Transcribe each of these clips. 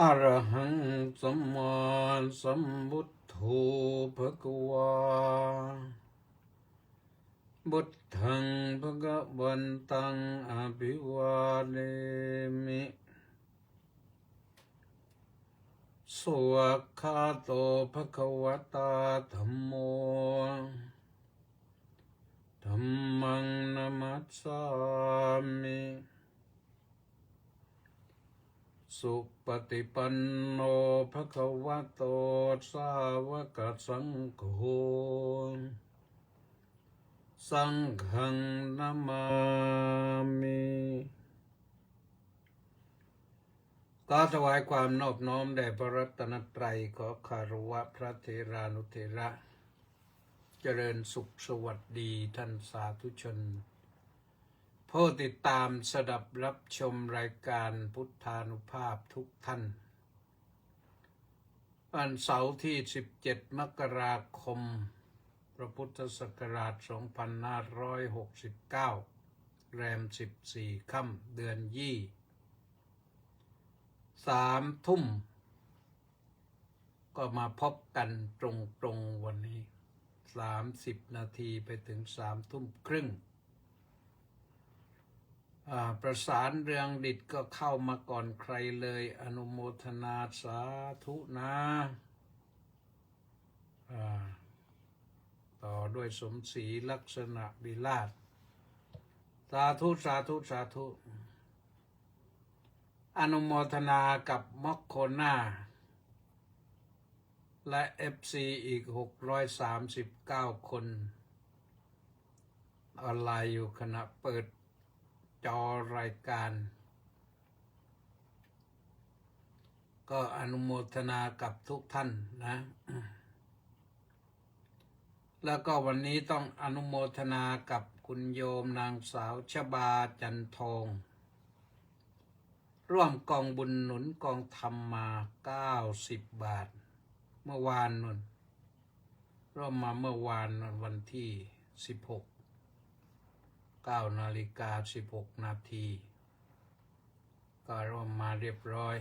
อะระหังสัมมาสัมพุทโธภะคะวาพุทธังภะคะวันตังอภิวาเทมิสวากขาโตภะคะวตาธัมโมธัมมังนัมมัสสามิสุปฏิปันโนภะคะวะโตสาวกสังโฆสังฆังนามามิก็ถวายความนอบน้อมแด่พระรัตนตรัยขอคารวะพระเถรานุเถระเจริญสุขสวัสดีท่านสาธุชนผู้ติดตามสดับรับชมรายการพุทธานุภาพทุกท่านวันเสาร์ที่17 มกราคมพระพุทธศักราช 2569 แรม 14 ค่ำเดือนยี่3 ทุ่มก็มาพบกันตรงวันนี้30 นาทีไปถึง3 ทุ่มครึ่งประสานเรืองดิษก็เข้ามาก่อนใครเลยอนุโมทนาสาธุนะต่อด้วยสมศรีลักษณะวิราชสาธุสาธุสาธุอนุโมทนากับมอกโคนาและ FC อีก639 คนออนไลน์อยู่ขณะเปิดจอรายการก็อนุโมทนากับทุกท่านนะแล้วก็วันนี้ต้องอนุโมทนากับคุณโยมนางสาวชบาจันทองร่วมกองบุญหนุนกองธรรมมา90 บาทเมื่อวานนู่นร่วมมาเมื่อวานวันที่16 9:16 นาทีก็ร่วมมาเรียบร้อย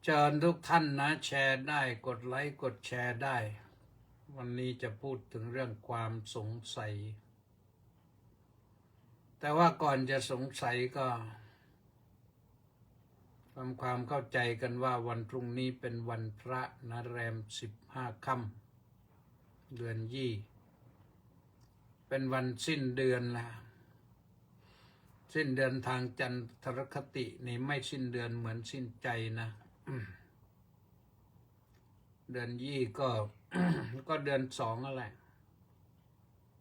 เชิญทุกท่านนะแชร์ได้กดไลค์กดแชร์ได้วันนี้จะพูดถึงเรื่องความสงสัยแต่ว่าก่อนจะสงสัยก็ทำความเข้าใจกันว่าวันพรุ่งนี้เป็นวันพระนะแรม15 ค่ำเดือนยี่เป็นวันสิ้นเดือนละสิ้นเดือนทางจันทรคตินี่ไม่สิ้นเดือนเหมือนสิ้นใจนะเดือนยี่ก็ ก็เดือน2อะไร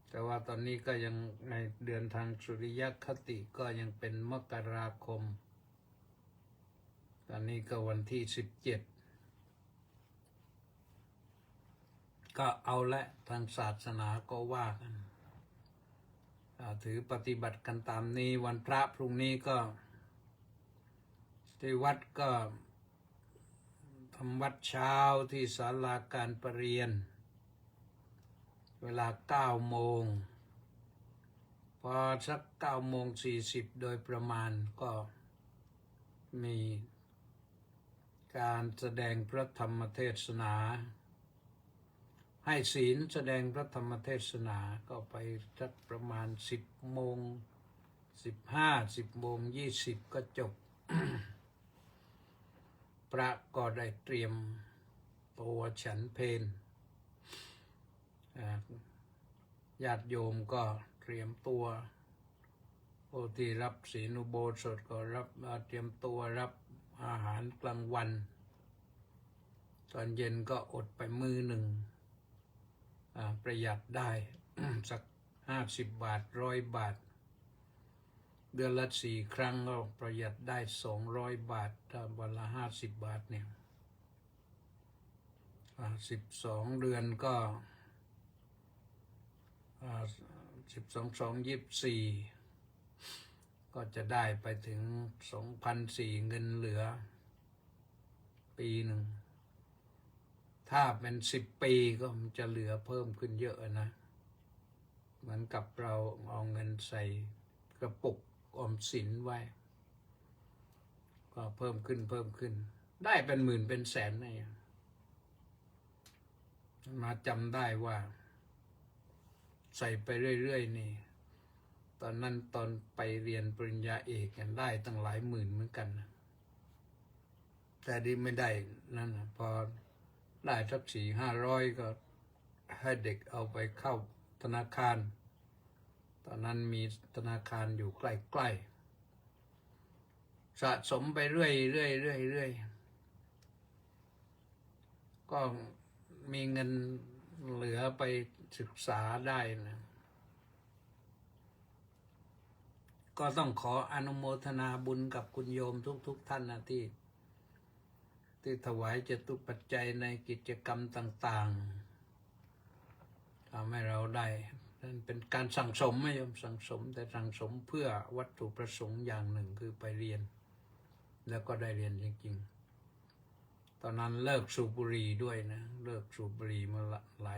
แต่ว่าตอนนี้ก็ยังในเดือนทางสุริยคติก็ยังเป็นมกราคมตอนนี้ก็วันที่17ก็เอาละทางศาสนาก็ว่ากันถือปฏิบัติกันตามนี้วันพระพรุ่งนี้ก็ที่วัดก็ทำวัดเช้าที่ศาลาการประเรียนเวลา9 โมงพอสัก9:40โดยประมาณก็มีการแสดงพระธรรมเทศนาให้ศีลแสดงพระธรรมเทศนาก็ไปสักประมาณ10:15 10:20ก็จบ พระก็ได้เตรียมตัวฉันเพลญาติโยมก็เตรียมตัวผู้ที่รับศีลอุโบสถก็รับเตรียมตัวรับอาหารกลางวันตอนเย็นก็อดไปมื้อหนึ่งประหยัดได้ สัก50 บาท100 บาทเดือนละ4 ครั้งก็ประหยัดได้200 บาทถ้าวันละ50 บาทเนี่ย12 เดือนก็12 2 24ก็จะได้ไปถึง 2,400 เงินเหลือปีหนึ่งถ้าเป็น10 ปีก็มันจะเหลือเพิ่มขึ้นเยอะนะเหมือนกับเราเอาเงินใส่กระปุกออมสินไว้ ก็เพิ่มขึ้นได้เป็นหมื่นเป็นแสนเนี่ยมาจำได้ว่าใส่ไปเรื่อยๆนี่ตอนนั้นตอนไปเรียนปริญญาเอกกันได้ตั้งหลายหมื่นเหมือนกันนะแต่ดีไม่ได้นั่นนะพอได้สัก400-500ก็ให้เด็กเอาไปเข้าธนาคารตอนนั้นมีธนาคารอยู่ใกล้ๆสะสมไปเรื่อยก็มีเงินเหลือไปศึกษาได้นะก็ต้องขออนุโมทนาบุญกับคุณโยมทุกท่านนะที่ถวายจตุปัจจัยในกิจกรรมต่างๆทำให้เราได้นั่นเป็นการสั่งสมไม่ยอมสั่งสมแต่สั่งสมเพื่อวัตถุประสงค์อย่างหนึ่งคือไปเรียนแล้วก็ได้เรียนจริงๆตอนนั้นเลิกสูบบุหรี่ด้วยนะเลิกสูบบุหรี่มาหล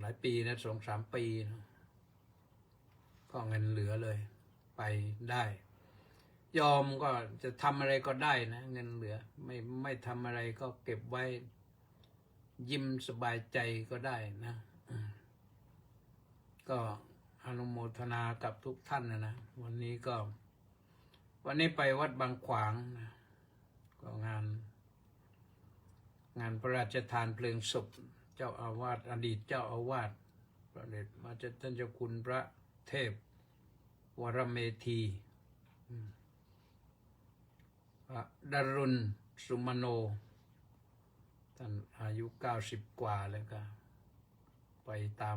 ายปีนะ2-3 ปีนะก็เงินเหลือเลยไปได้ยอมก็จะทำอะไรก็ได้นะเงินเหลือไม่ทำอะไรก็เก็บไว้ยิ้มสบายใจก็ได้นะก็อนุโมทนากับทุกท่านนะวันนี้ไปวัดบางขวางนะก็งานพระราชทานเพลิงศพเจ้าอาวาสอดีตเจ้าอาวาสพระเดชมาเจ้าคุณพระเทพวรเมธีพระดรุณสุมโนท่านอายุ90 กว่าแล้วก็ไปตา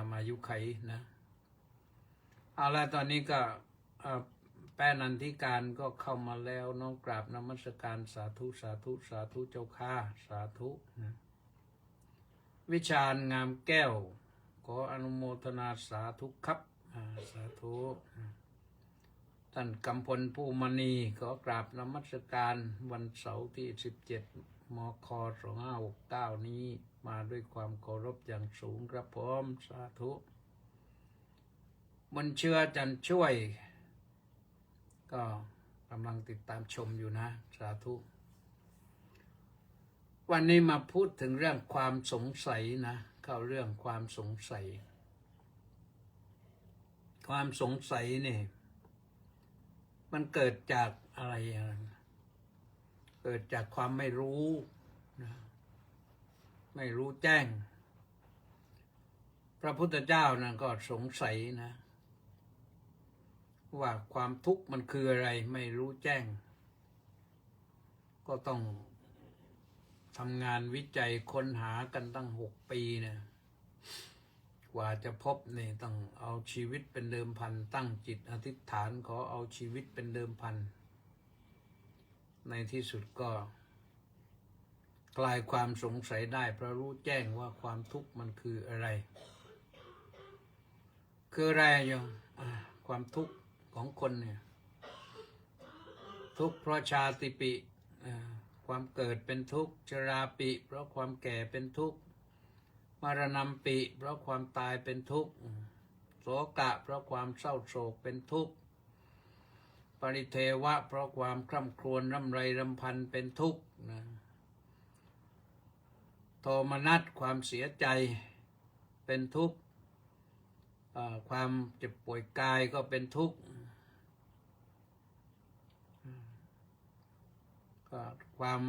มอายุไขนะเอาละตอนนี้ก็แป้นันทิการก็เข้ามาแล้วน้องกราบนมัสการสาธุเจ้าข้าสาธุนะวิชาญงามแก้วขออนุโมทนาสาธุครับสาธุท่านกำพลผู้มณีขอกราบนมัสการวันเสาร์ที่17 มค. 2569นี้มาด้วยความเคารพอย่างสูงครับผมสาธุบุญเชื่อจันช่วยก็กำลังติดตามชมอยู่นะสาธุวันนี้มาพูดถึงเรื่องความสงสัยนะเข้าเรื่องความสงสัยนี่มันเกิดจากอะไรเกิดจากความไม่รู้นะไม่รู้แจ้งพระพุทธเจ้านะก็สงสัยนะว่าความทุกข์มันคืออะไรไม่รู้แจ้งก็ต้องทำงานวิจัยค้นหากันตั้ง6 ปีนะกว่าจะพบนี่ต้องเอาชีวิตเป็นเดิมพันตั้งจิตอธิษฐานขอเอาชีวิตเป็นเดิมพันในที่สุดก็คลายความสงสัยได้เพราะรู้แจ้งว่าความทุกข์มันคืออะไรโยมความทุกข์ของคนเนี่ยทุกข์เพราะชาติปิความเกิดเป็นทุกข์ชราปิเพราะความแก่เป็นทุกข์มรณะปิเพราะความตายเป็นทุกข์โศกะเพราะความเศร้าโศกเป็นทุกข์ปริเทวะเพราะความคร่ำครวญร่ำไรรำพันเป็นทุกข์นะโทมนัสความเสียใจเป็นทุกข์ความเจ็บป่วยกายก็เป็นทุกข์ก็ความ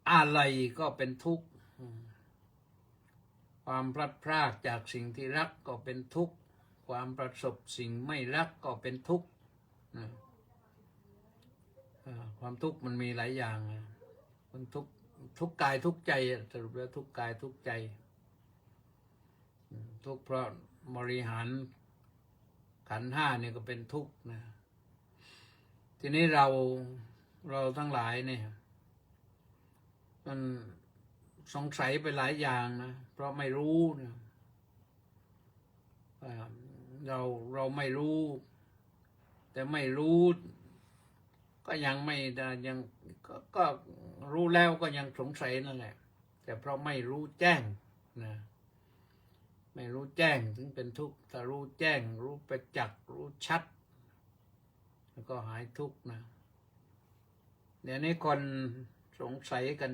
อาลัยก็เป็นทุกข์ความพลัดพรากจากสิ่งที่รักก็เป็นทุกข์ความประสบสิ่งไม่รักก็เป็นทุกข์ความทุกข์มันมีหลายอย่างมันทุกข์กายทุกข์ใจสรุปแล้วทุกข์กายทุกข์ใจทุกข์เพราะบริหารขันธ์ 5เนี่ยก็เป็นทุกข์นะทีนี้เราทั้งหลายเนี่ยมันสงสัยไปหลายอย่างนะเพราะไม่รู้เนี่ยเราไม่รู้แต่ไม่รู้ก็ยังไม่ได้ยังก็รู้แล้วก็ยังสงสัยนั่นแหละแต่เพราะไม่รู้แจ้งนะ ไม่รู้แจ้งถึงเป็นทุกข์ถ้ารู้แจ้งรู้ประจักษ์รู้ชัดแล้วก็หายทุกข์นะเดี๋ยวนี้คนสงสัยกัน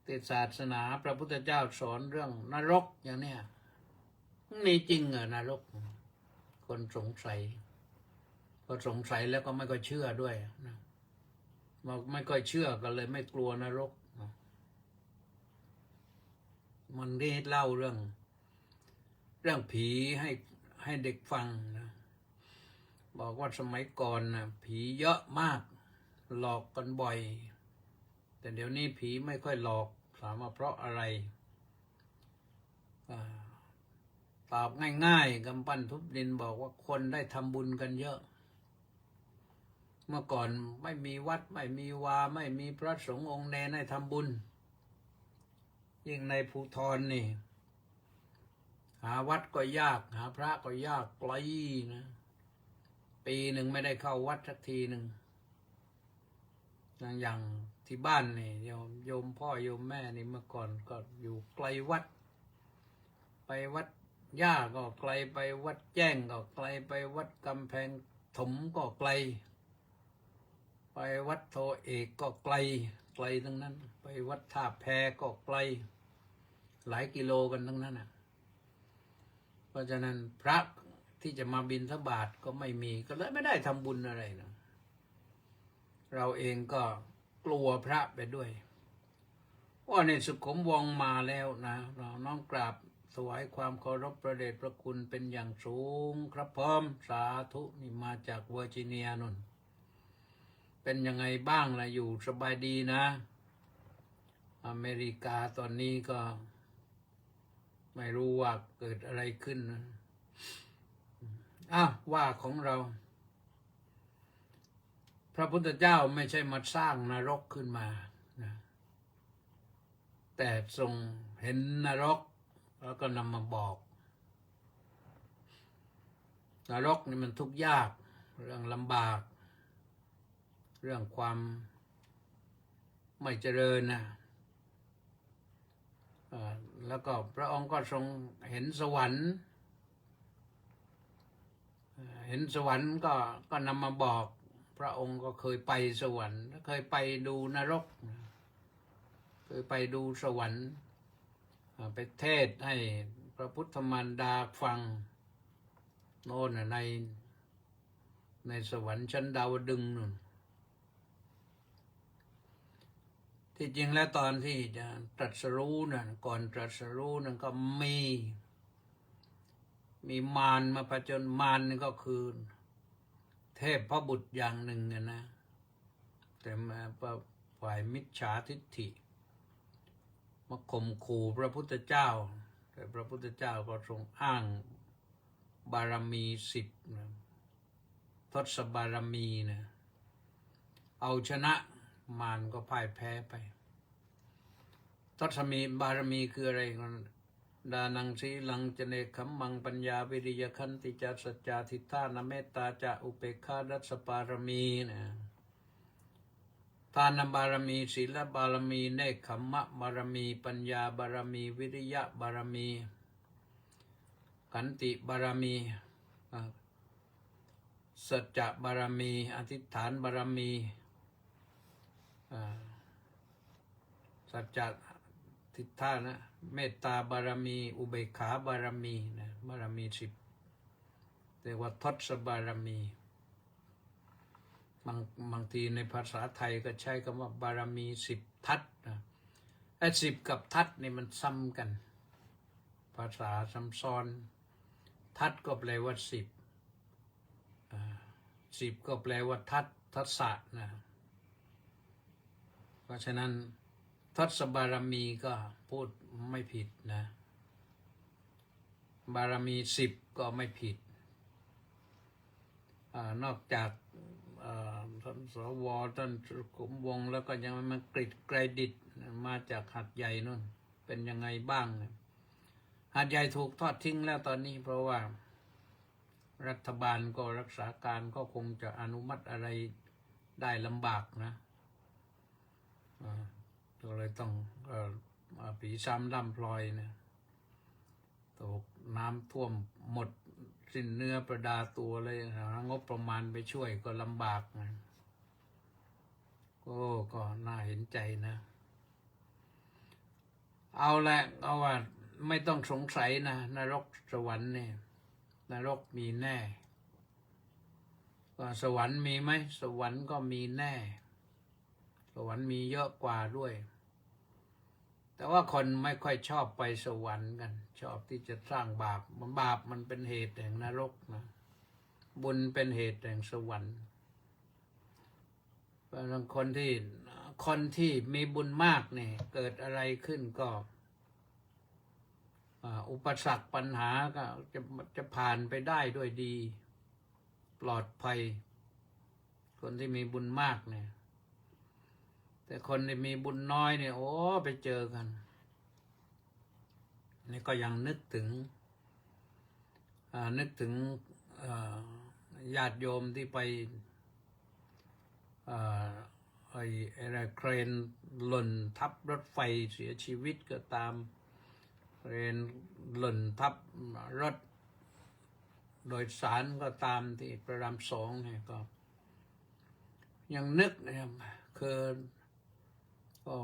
ติดศาสนาพระพุทธเจ้าสอนเรื่องนรกอย่างเนี้ยมีจริงเหรอนรกคนสงสัยพอสงสัยแล้วก็ไม่ค่อยเชื่อด้วยนะไม่ค่อยเชื่อก็เลยไม่กลัวนรกมันได้เล่าเรื่องผีให้เด็กฟังนะบอกว่าสมัยก่อนนะผีเยอะมากหลอกกันบ่อยแต่เดี๋ยวนี้ผีไม่ค่อยหลอกถามว่าเพราะอะไรตอบง่ายๆกำปั้นทุบดินบอกว่าคนได้ทำบุญกันเยอะเมื่อก่อนไม่มีวัดไม่มีวาไม่มีพระสงฆ์องค์แนนให้ทำบุญยิ่งในภูธรนี่หาวัดก็ยากหาพระก็ยากไกลนะปีหนึ่งไม่ได้เข้าวัดสักทีหนึ่งอย่างที่บ้านนี่โยมพ่อโยมแม่นี่เมื่อก่อนก็อยู่ไกลวัดไปวัดย่าก็ไกลไปวัดแจ้งก็ไกลไปวัดกำแพงถมก็ไกลไปวัดโทเอกก็ไกลทั้งนั้นไปวัดท่าแพก็ไกลหลายกิโลกันทั้งนั้นนะเพราะฉะนั้นพระที่จะมาบิณฑบาตก็ไม่มีก็เลยไม่ได้ทำบุญอะไรนะเราเองก็กลัวพระไปด้วยว่าในสุขุมวงมาแล้วนะเราน้อมกราบถวายความเคารพพระเดชพระคุณเป็นอย่างสูงครับพร้อมสาธุนี่มาจากเวอร์จิเนียนนเป็นยังไงบ้างล่ะอยู่สบายดีนะอเมริกาตอนนี้ก็ไม่รู้ว่าเกิดอะไรขึ้นนะว่าของเราพระพุทธเจ้าไม่ใช่มาสร้างนรกขึ้นมานะแต่ทรงเห็นนรกแล้วก็นำมาบอกนรกนี่มันทุกข์ยากเรื่องลำบากเรื่องความไม่เจริญนะแล้วก็พระองค์ก็ทรงเห็นสวรรค์ก็นำมาบอกพระองค์ก็เคยไปสวรรค์เคยไปดูนรกเคยไปดูสวรรค์ไปเทศให้พระพุทธมารดาฟังโน่นในสวรรค์ชั้นดาวดึงส์นู่นที่จริงแล้วตอนที่จะตรัสรู้นั่นก่อนตรัสรู้นั่นก็มีมารมาผจญมารนี่ก็คือเทพพระบุตรอย่างหนึ่งนะแต่มาฝ่ายมิจฉาทิฏฐิมาข่มขู่พระพุทธเจ้าแต่พระพุทธเจ้าก็ทรงอ้างบารมี10นะทศบารมีนะเอาชนะมารก็พ่ายแพ้ไปทศบารมีคืออะไรดานังสีลังจเนคัมมังปัญญาวิริยขันติจาสัจจาทิฏฐานเมตตาจะอุเปกขาดัสสปารมีนะทานบารมีศีลบารมีเนคขมมะบารมีปัญญาบารมีวิริยะบารมีขันติบารมีสัจจะบารมีอธิษฐานบารมีสัจจะทิฏฐานะเมตตาบารมีอุเบกขาบารมีนะบารมี10เรียกว่าทศบารมีบางทีในภาษาไทยก็ใช้คำว่าบารมี10ทัศนะไอ้10กับทัศนี่มันซ้ำกันภาษาซ้ำซ้อนทัศก็แปลว่า10ก็แปลว่าทัศะนะเพราะฉะนั้นทศบารมีก็พูดไม่ผิดนะบารมี10ก็ไม่ผิดนอกจากท่านสวท่านสุขุมวงศ์แล้วก็ยังมากริดไกรดิตมาจากหัดใหญ่นู่นเป็นยังไงบ้างหัดใหญ่ถูกทอดทิ้งแล้วตอนนี้เพราะว่ารัฐบาลก็รักษาการก็คงจะอนุมัติอะไรได้ลำบากนะก็เลยต้องผีซ้ำล่ำพลอยนะ ตกน้ำท่วมหมดสิ้นเนื้อประดาตัวเลยหางบประมาณไปช่วยก็ลำบากนะก็น่าเห็นใจนะเอาละเอาว่าไม่ต้องสงสัยนะนรกสวรรค์เนี่ยนรกมีแน่ก็สวรรค์มีไหมสวรรค์ก็มีแน่สวรรค์มีเยอะกว่าด้วยแต่ว่าคนไม่ค่อยชอบไปสวรรค์กันชอบที่จะสร้างบาปมันเป็นเหตุแห่งนรกนะบุญเป็นเหตุแห่งสวรรค์เพราะฉะนั้นคนที่มีบุญมากเนี่ยเกิดอะไรขึ้นก็อุปสรรคปัญหาก็จะผ่านไปได้ด้วยดีปลอดภัยคนที่มีบุญมากเนี่ยแต่คนที่มีบุญน้อยเนี่ยโอ้ไปเจอกันนี่ก็ยังนึกถึงญาติโยมที่ไปอะไรเครนหล่นทับรถไฟเสียชีวิตก็ตามเครนหล่นทับรถโดยสารก็ตามที่พระรามสองเนี่ยก็ยังนึกนะครับคือก็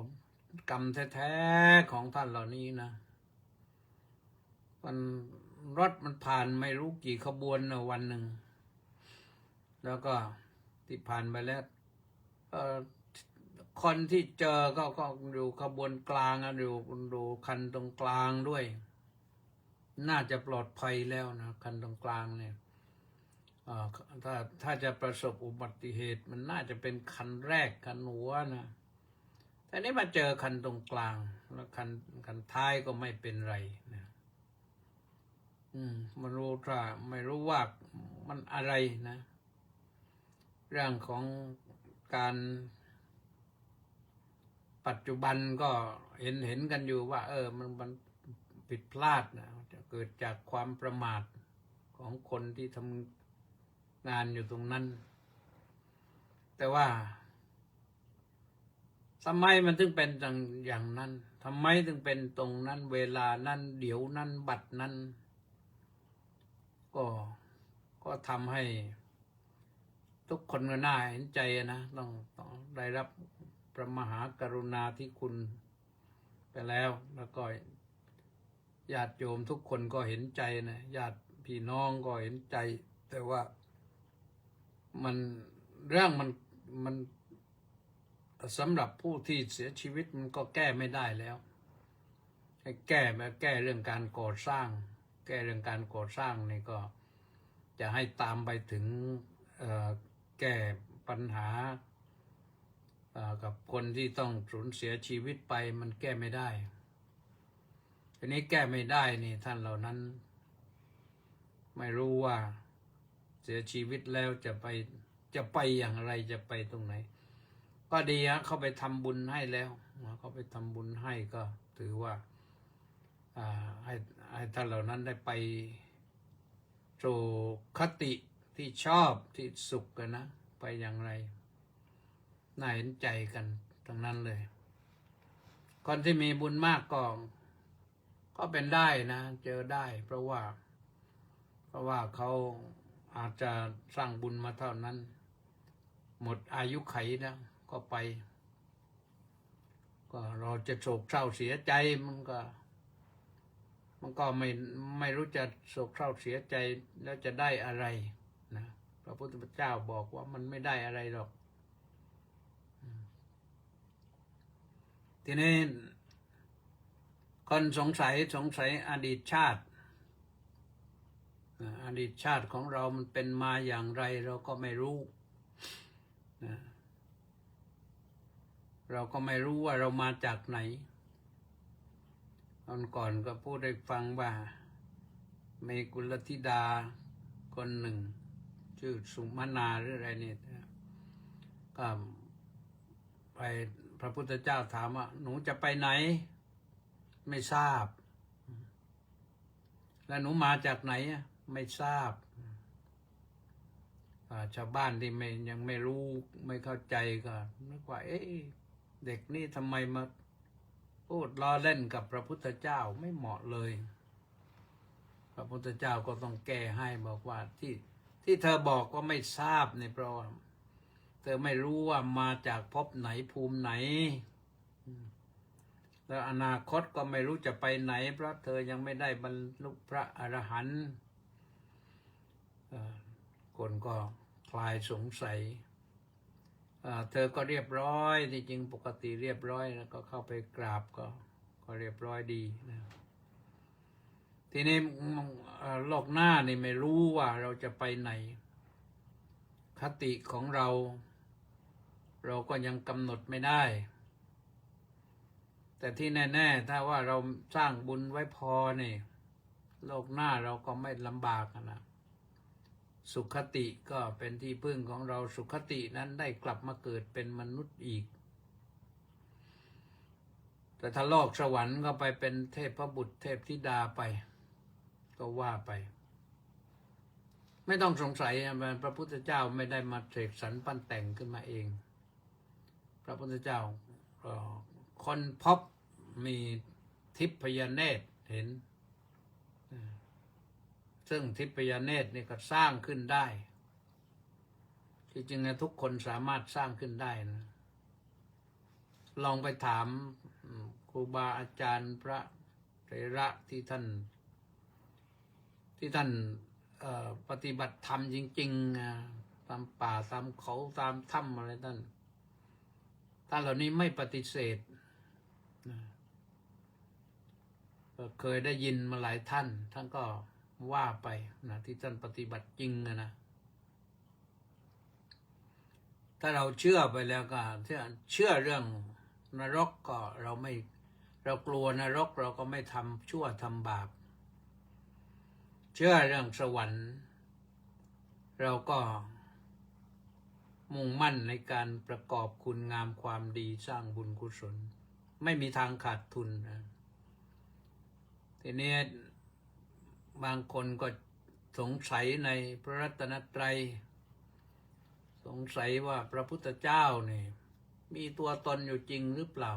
กรรมแท้ๆของท่านเหล่านี้นะรถมันผ่านไม่รู้กี่ขบวนนะวันหนึ่งแล้วก็ที่ผ่านไปแล้วคนที่เจอก็อยู่ขบวนกลางดูคันตรงกลางด้วยน่าจะปลอดภัยแล้วนะคันตรงกลางเนี่ยถ้าจะประสบอุบัติเหตุมันน่าจะเป็นคันแรกคันหัวนะแต่นี้มาเจอคันตรงกลางแล้วคันท้ายก็ไม่เป็นไรนะไม่รู้ว่ามันอะไรนะเรื่องของการปัจจุบันก็เห็นกันอยู่ว่ามันผิดพลาดนะจะเกิดจากความประมาทของคนที่ทำงานอยู่ตรงนั้นแต่ว่าทำไมมันถึงเป็นอย่างนั้นทำไมถึงเป็นตรงนั้นเวลานั้นเดี๋ยวนั้นบัดนั้นก็ทำให้ทุกคนก็น่าเห็นใจนะต้องได้รับพระมหากรุณาธิคุณไปแล้วก็ญาติโยมทุกคนก็เห็นใจนะญาติพี่น้องก็เห็นใจแต่ว่าเรื่องมันสำหรับผู้ที่เสียชีวิตมันก็แก้ไม่ได้แล้วให้แก้เรื่องการก่อสร้างแก้เรื่องการก่อสร้างนี่ก็จะให้ตามไปถึงแก้ปัญหากับคนที่ต้องสูญเสียชีวิตไปมันแก้ไม่ได้ทีนี้แก้ไม่ได้นี่ท่านเหล่านั้นไม่รู้ว่าเสียชีวิตแล้วจะไปอย่างไรจะไปตรงไหนก็ดีฮะเขาไปทำบุญให้แล้วเขาไปทำบุญให้ก็ถือว่าให้ท่านเหล่านั้นได้ไปสู่คติที่ชอบที่สุขกันนะไปอย่างไรน่าเห็นใจกันทั้งนั้นเลยคนที่มีบุญมากก็เป็นได้นะเจอได้เพราะว่าเขาอาจจะสร้างบุญมาเท่านั้นหมดอายุไขแล้วก็ไปก็เราจะโศกเศร้าเสียใจมันก็ไม่รู้จะโศกเศร้าเสียใจแล้วจะได้อะไรนะพระพุทธเจ้าบอกว่ามันไม่ได้อะไรหรอกทีนี้คนสงสัยอดีตชาติของเรามันเป็นมาอย่างไรเราก็ไม่รู้นะเราก็ไม่รู้ว่าเรามาจากไหนตอนก่อนก็พูดให้ฟังว่ามีกุลธิดาคนหนึ่งชื่อสุมาณาหรืออะไรนี่ก็ไปพระพุทธเจ้าถามว่าหนูจะไปไหนไม่ทราบแล้วหนูมาจากไหนไม่ทราบชาวบ้านที่ยังไม่รู้ไม่เข้าใจก็นึกว่าเด็กนี่ทำไมมาพูดล้อเล่นกับพระพุทธเจ้าไม่เหมาะเลย พระพุทธเจ้าก็ต้องแก้ให้บอกว่าที่เธอบอกว่าไม่ทราบเนี่ยเพราะว่าเธอไม่รู้ว่ามาจากภพไหนภูมิไหนแล้วอนาคตก็ไม่รู้จะไปไหนเพราะเธอยังไม่ได้บรรลุพระอรหันต์คนก็คลายสงสัยเธอก็เรียบร้อยที่จริงปกติเรียบร้อยแล้วก็เข้าไปกราบก็เรียบร้อยดีนะทีนี้โลกหน้านี่ไม่รู้ว่าเราจะไปไหนคติของเราก็ยังกำหนดไม่ได้แต่ที่แน่ๆถ้าว่าเราสร้างบุญไว้พอนี่โลกหน้าเราก็ไม่ลำบากนะสุขติก็เป็นที่พึ่งของเราสุขตินั้นได้กลับมาเกิดเป็นมนุษย์อีกแต่ถ้าโลกสวรรค์ก็ไปเป็นเทพบุตรเทพธิดาไปก็ว่าไปไม่ต้องสงสัยพระพุทธเจ้าไม่ได้มาเสกสรรปั้นแต่งขึ้นมาเองพระพุทธเจ้าคนพบมีทิพยเนตรเห็นซึ่งทิพยเนตรนี่ก็สร้างขึ้นได้ที่จริงนะทุกคนสามารถสร้างขึ้นได้นะลองไปถามครูบาอาจารย์พระเถระที่ท่านปฏิบัติธรรมจริงๆตามป่าตามเขาตามถ้ำอะไรท่านเหล่านี้ไม่ปฏิเสธเคยได้ยินมาหลายท่านก็ว่าไปนะที่ท่านปฏิบัติจริงนะถ้าเราเชื่อไปแล้วก็เชื่อเรื่องนรกก็เรากลัวนรกเราก็ไม่ทำชั่วทำบาปเชื่อเรื่องสวรรค์เราก็มุ่งมั่นในการประกอบคุณงามความดีสร้างบุญกุศลไม่มีทางขาดทุนนะทีนี้บางคนก็สงสัยในพระรัตนตรัยสงสัยว่าพระพุทธเจ้าเนี่ยมีตัวตนอยู่จริงหรือเปล่า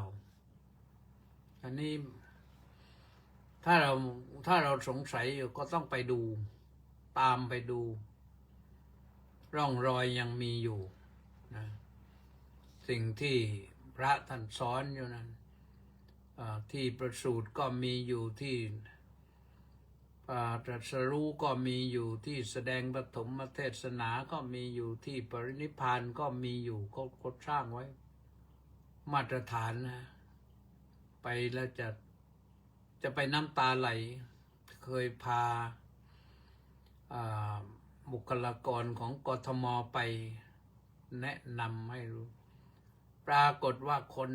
อันนี้ถ้าเราสงสัยอยู่ก็ต้องไปดูตามไปดูร่องรอยยังมีอยู่นะสิ่งที่พระท่านสอนอยู่นั้นที่ประสูติก็มีอยู่ที่ตรัสรู้ก็มีอยู่ที่แสดงปฐมเทศนาก็มีอยู่ที่ปรินิพพานก็มีอยู่ก็สร้างไว้มาตรฐานนะไปแล้วจะไปน้ำตาไหลเคยพาบุคลากรของกทมไปแนะนำให้รู้ปรากฏว่าคน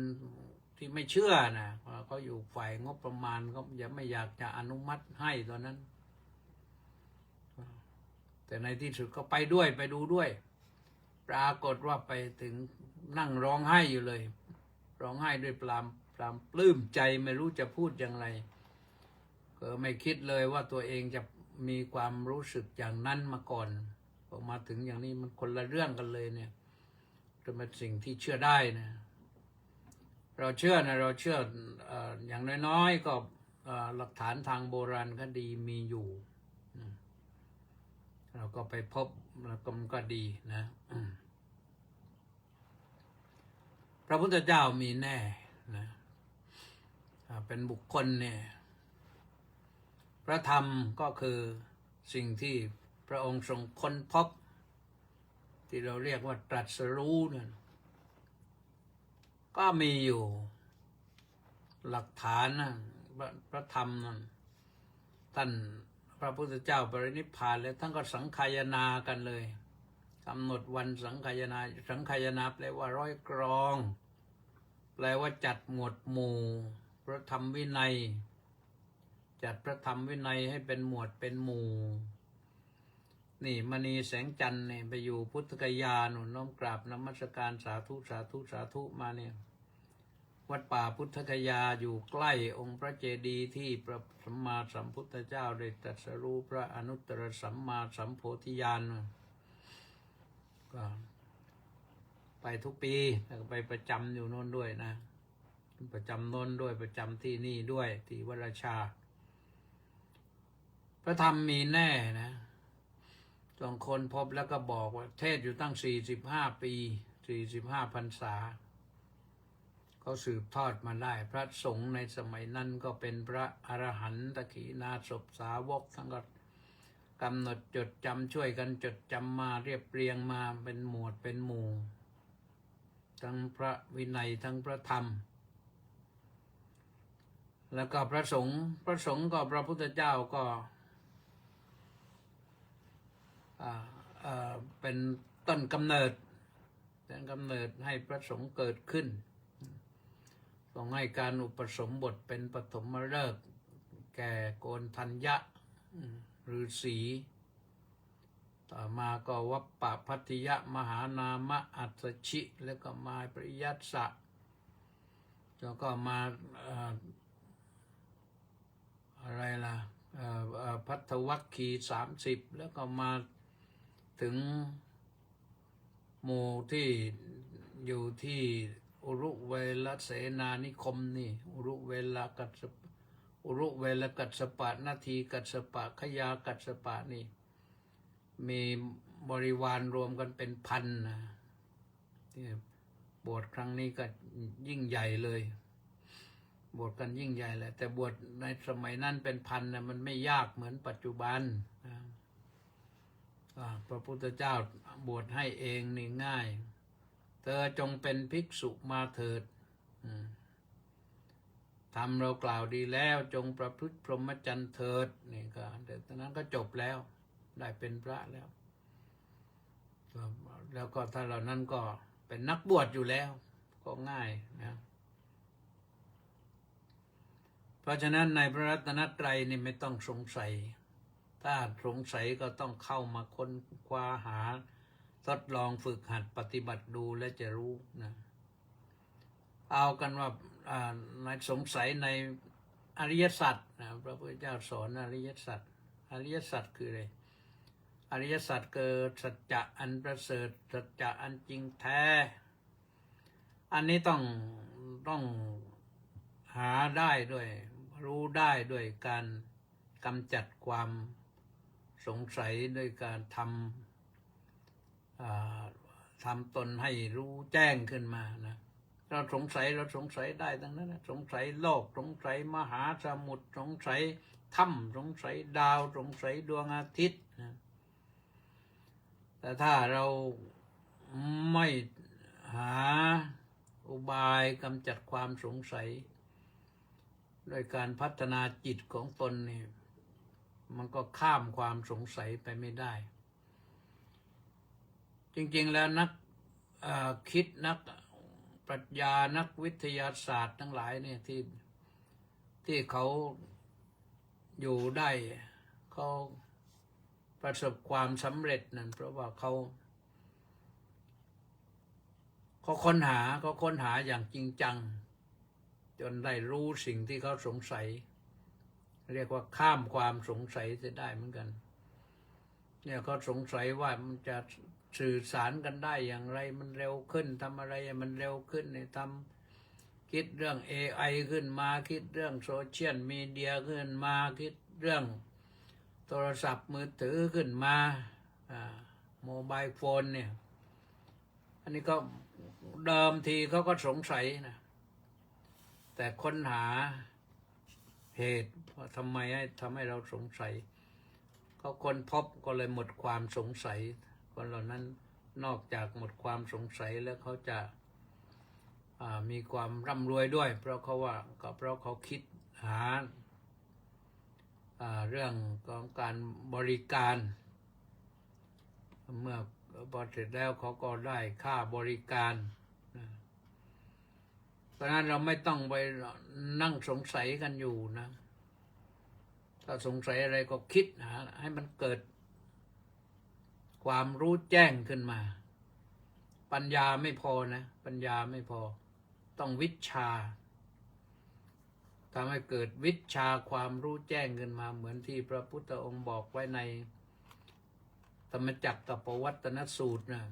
ที่ไม่เชื่อนะเขาอยู่ฝ่ายงบประมาณก็ไม่อยากจะอนุมัติให้ตอนนั้นแต่ในที่สุดก็ไปด้วยไปดูด้วยปรากฏว่าไปถึงนั่งร้องไห้อยู่เลยร้องไห้ด้วยปรามปลื้มใจไม่รู้จะพูดอย่างไรก็ไม่คิดเลยว่าตัวเองจะมีความรู้สึกอย่างนั้นมาก่อนพอมาถึงอย่างนี้มันคนละเรื่องกันเลยเนี่ยเป็นสิ่งที่เชื่อได้นะเราเชื่ออย่างน้อยๆก็หลักฐานทางโบราณคดีมีอยู่เราก็ไปพบแล้วก็ดีนะพระพุทธเจ้ามีแน่นะเป็นบุคคลเนี่ยพระธรรมก็คือสิ่งที่พระองค์ทรงค้นพบที่เราเรียกว่าตรัสรู้เนี่ยก็มีอยู่หลักฐานนะพระธรรมนั้นท่านพระพุทธเจ้าปรินิพพานแล้วท่านก็สังคายนากันเลยกำหนดวันสังคายนาแปลว่าร้อยกรองแปลว่าจัดหมวดหมู่พระธรรมวินัยจัดพระธรรมวินัยให้เป็นหมวดเป็นหมู่นี่มณีแสงจันทร์เนี่ยไปอยู่พุทธกยาหนุนน้อมกราบนมัสการสาธุสาธุสาธุมาเนี่ยวัดป่าพุทธกยาอยู่ใกล้องค์พระเจดีย์ที่พระสัมมาสัมพุทธเจ้าได้ตรัสรู้พระอนุตตรสัมมาสัมโพธิญาณก็ไปทุกปีแล้วก็ไปประจำอยู่โน่นด้วยนะประจำโน่นด้วยประจำที่นี่ด้วยที่วัดราชา พระธรรมมีแน่นะบางคนพบแล้วก็บอกว่าเทศอยู่ตั้ง45 ปี45 พรรษาเขาสืบทอดมาได้พระสงฆ์ในสมัยนั้นก็เป็นพระอรหันตขีณาสพสาวกทั้งก็กำหนดจดจำช่วยกันจดจำมาเรียบเรียงมาเป็นหมวดเป็นหมู่ทั้งพระวินัยทั้งพระธรรมแล้วก็พระสงฆ์ก็พระพุทธเจ้าก็เป็นต้นกำเนิดให้พระสงฆ์เกิดขึ้นทรงให้การอุปสมบทเป็นปฐมฤกษ์แก่โกณทัญญะฤาษีต่อมาก็วัปปะพัทธิยะมหานามะอัสสชิแล้วก็มาปริยัสสะแล้วก็มาอะไรล่ะพัทธวัคคี30แล้วก็มาถึงหมู่ที่อยู่ที่อุรุเวลเสนานิคมนี่อุรุเวลกัสสปะนาทีกัสสปะขยากัสสปะนี่มีบริวารรวมกันเป็นพันนะที่บวชครั้งนี้ก็ยิ่งใหญ่เลยบวชกันยิ่งใหญ่แหละแต่บวชในสมัยนั้นเป็นพันนะมันไม่ยากเหมือนปัจจุบันนะพระพุทธเจ้าบวชให้เองนี่ง่ายเธอจงเป็นภิกษุมาเถิดทำเรากล่าวดีแล้วจงประพฤติพรหมจรรย์เถิดนี่ก็แต่ตอนนั้นก็จบแล้วได้เป็นพระแล้วก็ถ้าเหล่านั้นก็เป็นนักบวชอยู่แล้วก็ง่ายนะเพราะฉะนั้นในพระรัตนตรัยนี่ไม่ต้องสงสัยถ้าสงสัยก็ต้องเข้ามาค้นคว้าหาทดลองฝึกหัดปฏิบัติดูและจะรู้นะเอากันว่าในสงสัยในอริยสัจนะพระพุทธเจ้าสอนอริยสัจคืออะไรอริยสัจเกิดสัจจะอันประเสริฐสัจจะอันจริงแท้อันนี้ต้องหาได้ด้วยรู้ได้ด้วยการกำจัดความสงสัยด้วยการทำตนให้รู้แจ้งขึ้นมานะเราสงสัยได้ทั้งนั้นนะสงสัยโลกสงสัยมหาสมุทรสงสัยถ้ำสงสัยดาวสงสัยดวงอาทิตย์นะแต่ถ้าเราไม่หาอุบายกำจัดความสงสัยโดยการพัฒนาจิตของตนนี่มันก็ข้ามความสงสัยไปไม่ได้จริงๆแล้วนักคิดนักปรัชญานักวิทยาศาสตร์ทั้งหลายเนี่ยที่เขาอยู่ได้เขาประสบความสำเร็จนั่นเพราะว่าเขาค้นหาอย่างจริงจังจนได้รู้สิ่งที่เขาสงสัยเรียกว่าข้ามความสงสัยจะได้เหมือนกันเนี่ยเขาสงสัยว่ามันจะสื่อสารกันได้อย่างไรมันเร็วขึ้นทำอะไรมันเร็วขึ้นเนี่ยคิดเรื่อง AI ขึ้นมาคิดเรื่องโซเชียลมีเดียขึ้นมาคิดเรื่องโทรศัพท์มือถือขึ้นมาโมบายโฟนเนี่ยอันนี้ก็เดิมทีเขาก็สงสัยนะแต่ค้นหาเหตุว่าทำให้เราสงสัยเขาค้นพบก็เลยหมดความสงสัยคนเหล่านั้นนอกจากหมดความสงสัยแล้วเขาจะมีความร่ำรวยด้วยเพราะเขาคิดหาเรื่องของการบริการเมื่อพอเสร็จแล้วเขาก็ได้ค่าบริการเพราะฉะนั้นเราไม่ต้องไปนั่งสงสัยกันอยู่นะถ้าสงสัยอะไรก็คิดหาให้มันเกิดความรู้แจ้งขึ้นมาปัญญาไม่พอนะปัญญาไม่พอต้องวิชชาทำให้เกิดวิชชาความรู้แจ้งขึ้นมาเหมือนที่พระพุทธองค์บอกไว้ในธรรมจักรกับปวัตตนสูตรนะ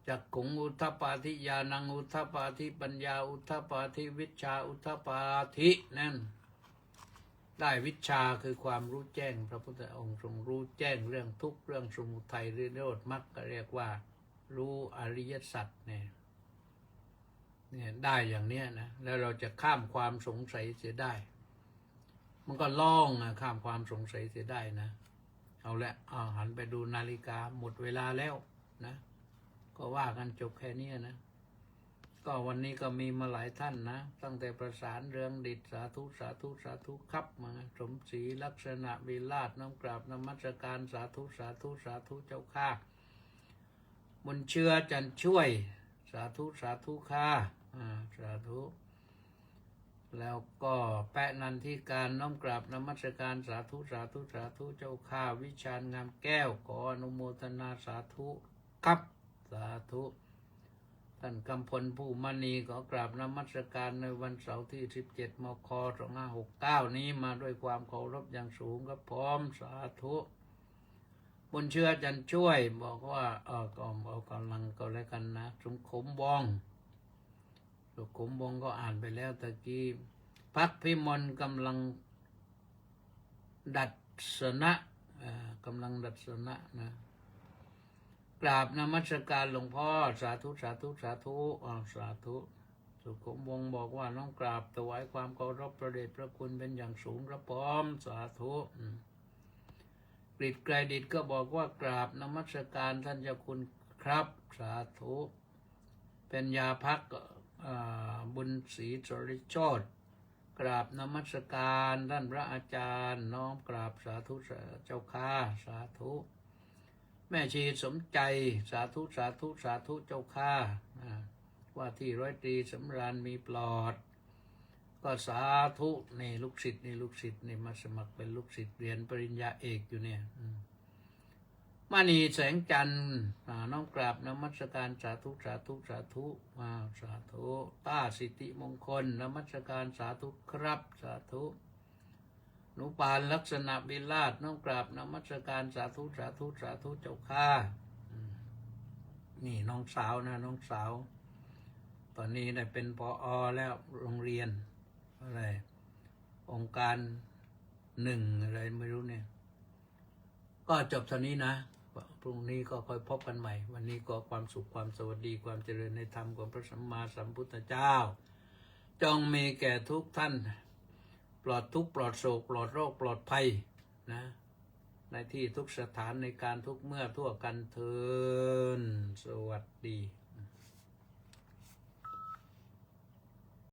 จักขุงอุทธปาธิญาณังอุทธปาธิปัญญาอุทธปาธิวิชชาอุทธปาธินั่น ได้วิชาคือความรู้แจ้งพระพุทธองค์ทรงรู้แจ้งเรื่องทุกข์เรื่องสมุทัยหรือนิโรธมรรคก็เรียกว่ารู้อริยสัจเนี่ยได้อย่างเนี้ยนะแล้วเราจะข้ามความสงสัยเสียได้มันก็ล่องข้ามความสงสัยเสียได้นะเอาละหันไปดูนาฬิกาหมดเวลาแล้วนะก็ว่ากันจบแค่นี้นะก็วันนี้ก็มีมาหลายท่านนะตั้งแต่ประสานเรืองดิษฐ์สาธุสาธุสาธุครับมาสมศรีลักษณะวิราชน้อมกราบนมัสการสาธุสาธุสาธุเจ้าข้าบุญเชื่อจันช่วยสาธุสาธุค่ะสาธุแล้วก็แปะนันทิการน้อมกราบนมัสการสาธุสาธุสาธุเจ้าข้าวิชาญงามแก้วขออนุโมทนาสาธุครับสาธุท่านกำพลผู้มณีขอกราบนมัสการในวันเสาร์ที่17 มค. 2569นี้มาด้วยความเคารพอย่างสูงครับพร้อมสาธุบุญเชื่อจันช่วยบอกว่าก็เอากำลังก็แล้วกันนะสุขมวงสุขมวงก็อ่านไปแล้วตะกี้พักพิมลกำลังดัดสนะกำลังดัดสนะนะกราบนมัสการหลวงพ่อสาธุสาธุสาธุสาธุสุขมวงบอกว่าน้องกราบถวายความเคารพพระเดชพระคุณเป็นอย่างสูงครับพร้อมสาธุกฤษไกรดิษฐ์ก็บอกว่ากราบนมัสการท่านเจ้าคุณครับสาธุเป็นยาพักบุญศรีสริโชติกราบนมัสการท่านพระอาจารย์น้อมกราบสาธุเจ้าข้าสาธุแม่ชีสมใจสาธุสาธุสาธุเจ้าข้าว่าที่ร้อยตรีสำราญมีปลอดก็สาธุนี่ลูกศิษย์นี่มาสมัครเป็นลูกศิษย์เรียนปริญญาเอกอยู่เนี่ยมณีแสงจันทร์น้องกราบนมัสการสาธุสาธุสาธุสาธุต้าสิทธิมงคลนมัสการสาธุครับสาธุหนูปานลักษณะวิราชน้องกราบนมัสการสาธุสาธุสาธุเจ้าข้านี่น้องสาวนะน้องสาวตอนนี้ได้เป็นผอ.แล้วโรงเรียนอะไรองค์การ1อะไรไม่รู้เนี่ยก็จบเท่านี้นะพรุ่งนี้ก็ค่อยพบกันใหม่วันนี้ก็ความสุขความสวัสดีความเจริญในธรรมของพระสัมมาสัมพุทธเจ้าจงมีแก่ทุกท่านปลอดทุกข์ปลอดโศกปลอดโรคปลอดภัยนะในที่ทุกสถานในการทุกเมื่อทั่วกันเทินสวัสดี